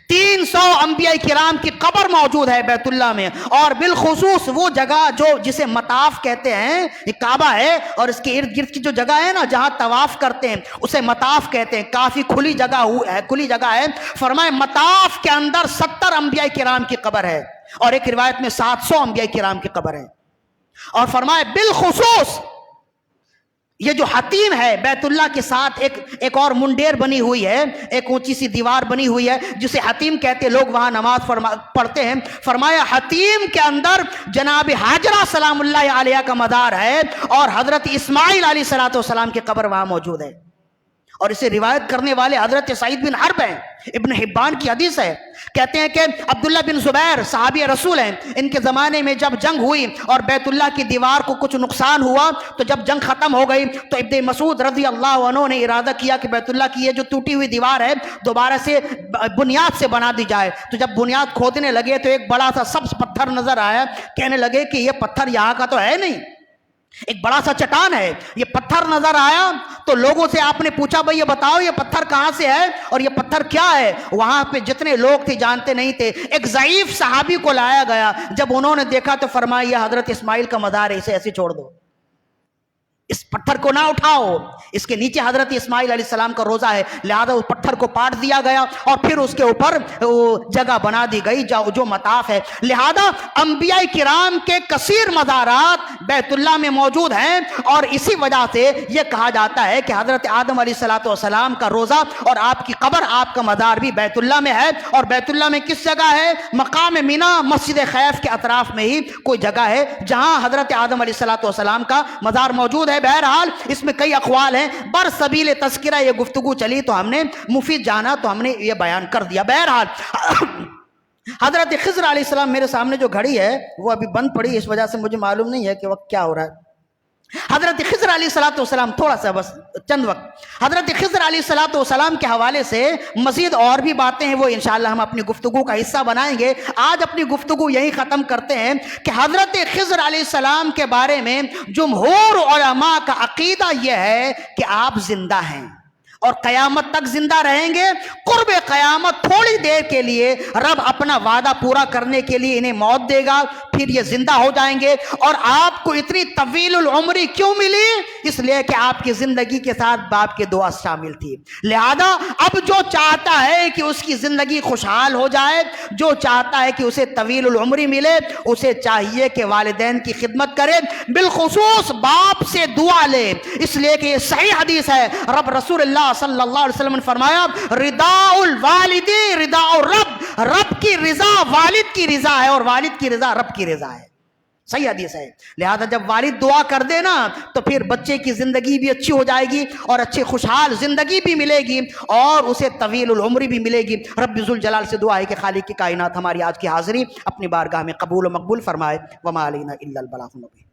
300 انبیاء کرام کی قبر موجود ہے بیت اللہ میں، اور بالخصوص وہ جگہ جو جسے مطاف کہتے ہیں، یہ کعبہ ہے اور اس کے ارد گرد کی جو جگہ ہے نا جہاں طواف کرتے ہیں اسے مطاف کہتے ہیں، کافی کھلی جگہ ہے۔ فرمائے مطاف کے اندر 70 انبیاء کرام کی قبر ہے، اور ایک روایت میں 700 انبیاء کرام کی قبر ہے۔ اور فرمائے بالخصوص یہ جو حتیم ہے بیت اللہ کے ساتھ ایک اور منڈیر بنی ہوئی ہے، ایک اونچی سی دیوار بنی ہوئی ہے جسے حتیم کہتے ہیں، لوگ وہاں نماز پڑھتے ہیں۔ فرمایا حتیم کے اندر جناب ہاجرہ سلام اللہ علیہ کا مزار ہے، اور حضرت اسماعیل علیہ السلام کی قبر وہاں موجود ہے۔ اور اسے روایت کرنے والے حضرت سعید بن حرب ہیں، ابن حبان کی حدیث ہے۔ کہتے ہیں کہ عبداللہ بن زبیر صحابی رسول ہیں، ان کے زمانے میں جب جنگ ہوئی اور بیت اللہ کی دیوار کو کچھ نقصان ہوا، تو جب جنگ ختم ہو گئی تو ابن مسعود رضی اللہ عنہ نے ارادہ کیا کہ بیت اللہ کی یہ جو ٹوٹی ہوئی دیوار ہے دوبارہ سے بنیاد سے بنا دی جائے۔ تو جب بنیاد کھودنے لگے تو ایک بڑا سا سبز پتھر نظر آیا، کہنے لگے کہ یہ پتھر یہاں کا تو ہے نہیں، ایک بڑا سا چٹان ہے، یہ پتھر نظر آیا۔ تو لوگوں سے آپ نے پوچھا بھئی یہ بتاؤ یہ پتھر کہاں سے ہے اور یہ پتھر کیا ہے؟ وہاں پہ جتنے لوگ تھے جانتے نہیں تھے۔ ایک ضعیف صحابی کو لایا گیا، جب انہوں نے دیکھا تو فرمایا یہ حضرت اسماعیل کا مزار ہے، اسے ایسے چھوڑ دو، اس پتھر کو نہ اٹھاؤ، اس کے نیچے حضرت اسماعیل علیہ السلام کا روزہ ہے، لہذا اس پتھر کو پاٹ دیا گیا اور پھر اس کے اوپر جگہ بنا دی گئی جو مطاف ہے۔ لہذا انبیاء کرام کے کثیر مزارات بیت اللہ میں موجود ہیں، اور اسی وجہ سے یہ کہا جاتا ہے کہ حضرت آدم علیہ السلام کا روزہ اور آپ کی قبر، آپ کا مزار بھی بیت اللہ میں ہے۔ اور بیت اللہ میں کس جگہ ہے؟ مقام مینا، مسجد خیف کے اطراف میں ہی کوئی جگہ ہے جہاں حضرت آدم علیہ السلام کا مزار موجود ہے۔ بہرحال اس میں کئی اقوال ہیں، برسبیل تذکرہ یہ گفتگو چلی تو ہم نے مفید جانا تو ہم نے یہ بیان کر دیا۔ بہرحال حضرت خضر علیہ السلام، میرے سامنے جو گھڑی ہے وہ ابھی بند پڑی، اس وجہ سے مجھے معلوم نہیں ہے کہ وقت کیا ہو رہا ہے۔ حضرت خضر علیہ السلام تھوڑا سا بس چند وقت حضرت خضر علیہ السلام کے حوالے سے مزید اور بھی باتیں ہیں، وہ انشاءاللہ ہم اپنی گفتگو کا حصہ بنائیں گے۔ آج اپنی گفتگو یہی ختم کرتے ہیں کہ حضرت خضر علیہ السلام کے بارے میں جمہور علماء کا عقیدہ یہ ہے کہ آپ زندہ ہیں اور قیامت تک زندہ رہیں گے۔ قرب قیامت تھوڑی دیر کے لیے رب اپنا وعدہ پورا کرنے کے لیے انہیں موت دے گا، پھر یہ زندہ ہو جائیں گے۔ اور آپ کو اتنی طویل العمری کیوں ملی؟ اس لیے کہ آپ کی زندگی کے ساتھ باپ کی دعا شامل تھی۔ لہذا اب جو چاہتا ہے کہ اس کی زندگی خوشحال ہو جائے، جو چاہتا ہے کہ اسے طویل العمری ملے، اسے چاہیے کہ والدین کی خدمت کرے، بالخصوص باپ سے دعا لے، اس لیے کہ یہ صحیح حدیث ہے۔ رسول اللہ صلی اللہ علیہ وسلم نے فرمایا رضاء الوالد رضاء الرب، رب کی رضا والد کی رضا ہے اور والد کی رضا رب کی رضا ہے، صحیح حدیث ہے۔ لہذا جب والد دعا کر دے نا تو پھر بچے کی زندگی بھی اچھی ہو جائے گی اور اچھی خوشحال زندگی بھی ملے گی اور اسے طویل العمری بھی ملے گی۔ رب ذوالجلال سے دعا ہے کہ خالق کی کائنات ہماری آج کی حاضری اپنی بارگاہ میں قبول و مقبول فرمائے۔ وما علینا الا البلاغ المبین۔